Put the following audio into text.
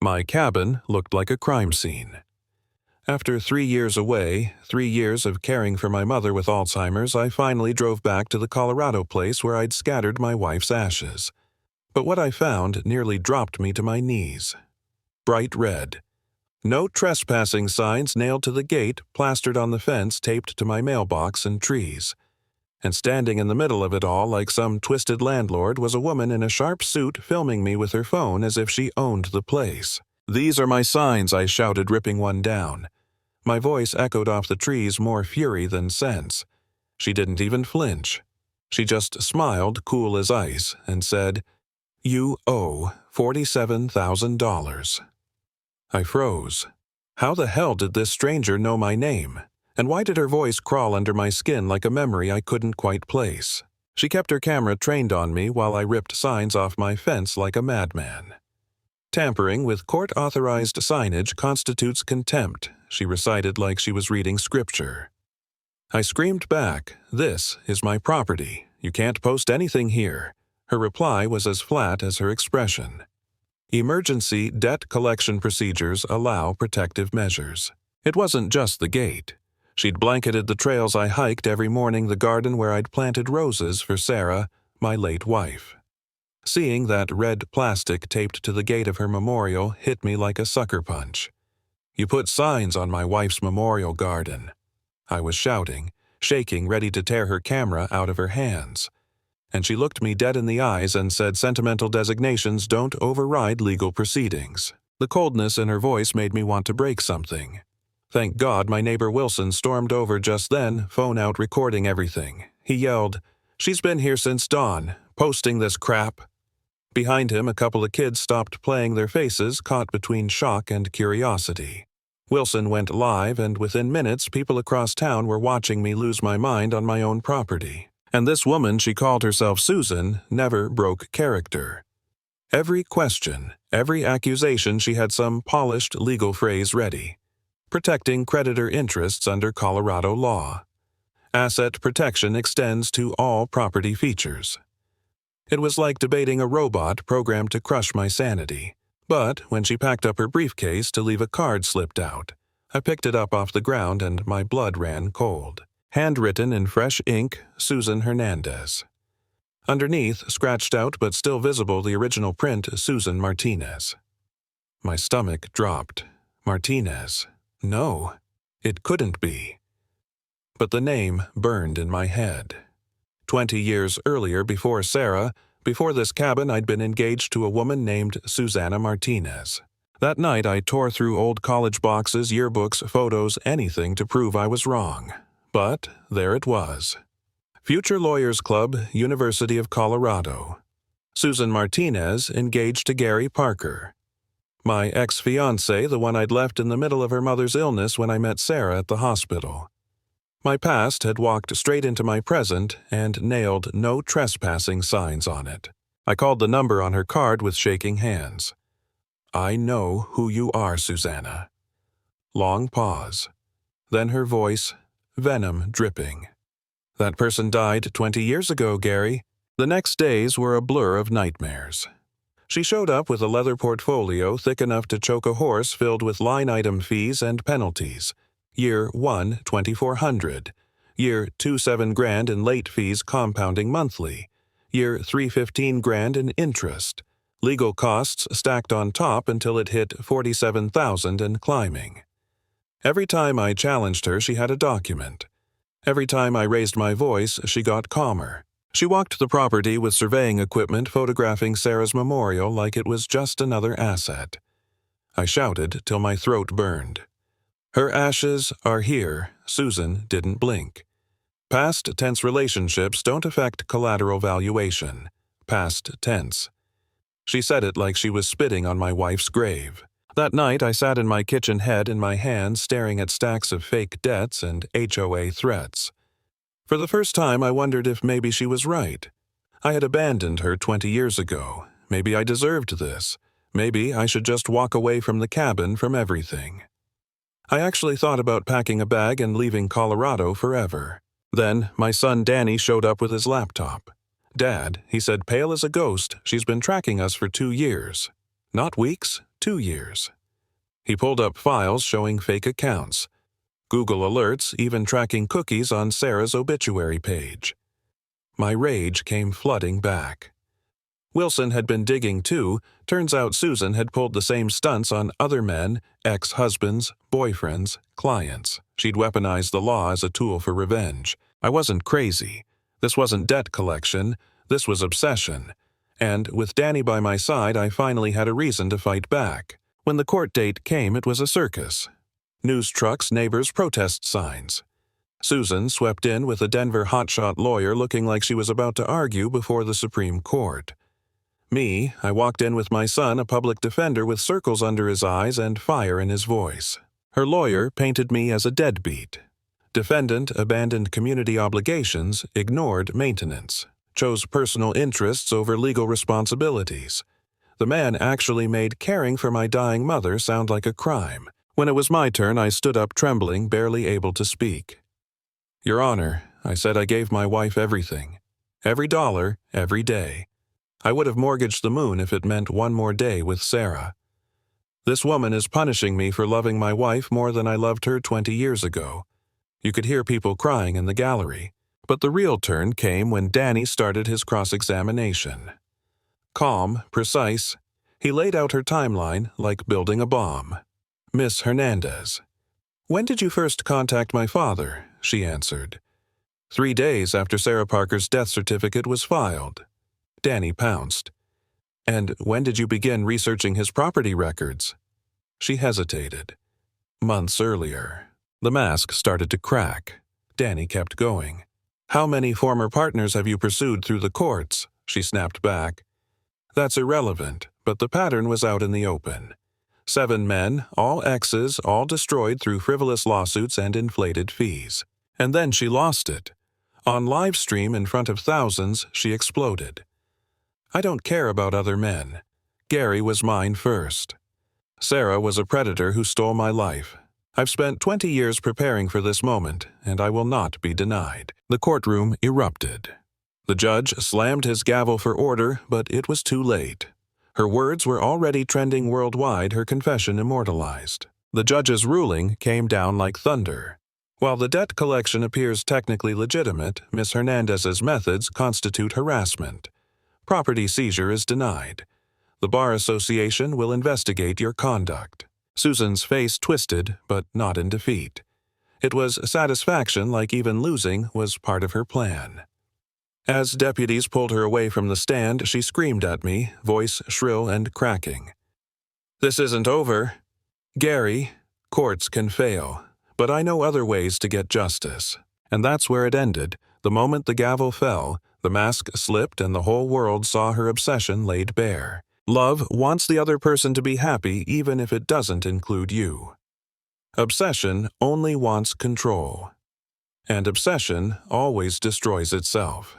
My cabin looked like a crime scene. After 3 years away, 3 years of caring for my mother with Alzheimer's, I finally drove back to the Colorado place where I'd scattered my wife's ashes. But what I found nearly dropped me to my knees. Bright red. No trespassing signs nailed to the gate, plastered on the fence, taped to my mailbox and trees. And standing in the middle of it all like some twisted landlord was a woman in a sharp suit filming me with her phone as if she owned the place. "These are my signs," I shouted, ripping one down. My voice echoed off the trees more fury than sense. She didn't even flinch. She just smiled, cool as ice, and said, "You owe $47,000. I froze. How the hell did this stranger know my name? And why did her voice crawl under my skin like a memory I couldn't quite place? She kept her camera trained on me while I ripped signs off my fence like a madman. "Tampering with court-authorized signage constitutes contempt," she recited like she was reading scripture. I screamed back, "This is my property. You can't post anything here." Her reply was as flat as her expression. Emergency debt collection procedures allow protective measures. It wasn't just the gate. She'd blanketed the trails I hiked every morning, the garden where I'd planted roses for Sarah, my late wife. Seeing that red plastic taped to the gate of her memorial hit me like a sucker punch. "You put signs on my wife's memorial garden." I was shouting, shaking, ready to tear her camera out of her hands. And she looked me dead in the eyes and said sentimental designations don't override legal proceedings. The coldness in her voice made me want to break something. Thank God my neighbor Wilson stormed over just then, phone out, recording everything. He yelled, "She's been here since dawn, posting this crap." Behind him, a couple of kids stopped playing, their faces caught between shock and curiosity. Wilson went live, and within minutes, people across town were watching me lose my mind on my own property. And this woman, she called herself Susan, never broke character. Every question, every accusation, she had some polished legal phrase ready. Protecting creditor interests under Colorado law. Asset protection extends to all property features. It was like debating a robot programmed to crush my sanity. But when she packed up her briefcase to leave, a card slipped out. I picked it up off the ground and my blood ran cold. Handwritten in fresh ink, Susan Hernandez. Underneath, scratched out but still visible, the original print, Susan Martinez. My stomach dropped. Martinez. No, it couldn't be. But the name burned in my head. 20 years earlier, before Sarah, before this cabin, I'd been engaged to a woman named Susana Martinez. That night, I tore through old college boxes, yearbooks, photos, anything to prove I was wrong. But there it was. Future Lawyers Club, University of Colorado. Susan Martinez engaged to Gary Parker. My ex-fiancé, the one I'd left in the middle of her mother's illness when I met Sarah at the hospital. My past had walked straight into my present and nailed no trespassing signs on it. I called the number on her card with shaking hands. "I know who you are, Susanna." Long pause. Then her voice, venom dripping. "That person died 20 years ago, Gary." The next days were a blur of nightmares. She showed up with a leather portfolio thick enough to choke a horse, filled with line item fees and penalties. Year 1, $2,400. Year 2, $7,000 in late fees compounding monthly. Year 3, $15,000 in interest. Legal costs stacked on top until it hit $47,000 and climbing. Every time I challenged her, she had a document. Every time I raised my voice, she got calmer. She walked the property with surveying equipment, photographing Sarah's memorial like it was just another asset. I shouted till my throat burned. "Her ashes are here." Susan didn't blink. Past tense relationships don't affect collateral valuation. Past tense. She said it like she was spitting on my wife's grave. That night, I sat in my kitchen, head in my hands, staring at stacks of fake debts and HOA threats. For the first time, I wondered if maybe she was right. I had abandoned her 20 years ago. Maybe I deserved this. Maybe I should just walk away from the cabin, from everything. I actually thought about packing a bag and leaving Colorado forever. Then, my son Danny showed up with his laptop. "Dad," he said, pale as a ghost, "she's been tracking us for 2 years. Not weeks, 2 years. He pulled up files showing fake accounts, Google alerts even tracking cookies on Sarah's obituary page. My rage came flooding back. Wilson had been digging too. Turns out Susan had pulled the same stunts on other men, ex-husbands, boyfriends, clients. She'd weaponized the law as a tool for revenge. I wasn't crazy. This wasn't debt collection. This was obsession. And with Danny by my side, I finally had a reason to fight back. When the court date came, it was a circus. News trucks, neighbors, protest signs. Susan swept in with a Denver hotshot lawyer looking like she was about to argue before the Supreme Court. Me, I walked in with my son, a public defender with circles under his eyes and fire in his voice. Her lawyer painted me as a deadbeat. Defendant abandoned community obligations, ignored maintenance, chose personal interests over legal responsibilities. The man actually made caring for my dying mother sound like a crime. When it was my turn, I stood up trembling, barely able to speak. Your Honor, I said, I gave my wife everything. Every dollar, every day. I would have mortgaged the moon if it meant one more day with Sarah. This woman is punishing me for loving my wife more than I loved her 20 years ago. You could hear people crying in the gallery. But the real turn came when Danny started his cross-examination. Calm, precise, he laid out her timeline like building a bomb. Miss Hernandez. When did you first contact my father? She answered. 3 days after Sarah Parker's death certificate was filed. Danny pounced. And when did you begin researching his property records? She hesitated. Months earlier. The mask started to crack. Danny kept going. How many former partners have you pursued through the courts? She snapped back. That's irrelevant, but the pattern was out in the open. 7 men, all exes, all destroyed through frivolous lawsuits and inflated fees. And then she lost it. On live stream in front of thousands, she exploded. I don't care about other men. Gary was mine first. Sarah was a predator who stole my life. I've spent 20 years preparing for this moment, and I will not be denied. The courtroom erupted. The judge slammed his gavel for order, but it was too late. Her words were already trending worldwide, her confession immortalized. The judge's ruling came down like thunder. While the debt collection appears technically legitimate, Ms. Hernandez's methods constitute harassment. Property seizure is denied. The Bar Association will investigate your conduct. Susan's face twisted, but not in defeat. It was satisfaction, like even losing was part of her plan. As deputies pulled her away from the stand, she screamed at me, voice shrill and cracking. This isn't over. Gary, courts can fail, but I know other ways to get justice. And that's where it ended. The moment the gavel fell, the mask slipped and the whole world saw her obsession laid bare. Love wants the other person to be happy even if it doesn't include you. Obsession only wants control. And obsession always destroys itself.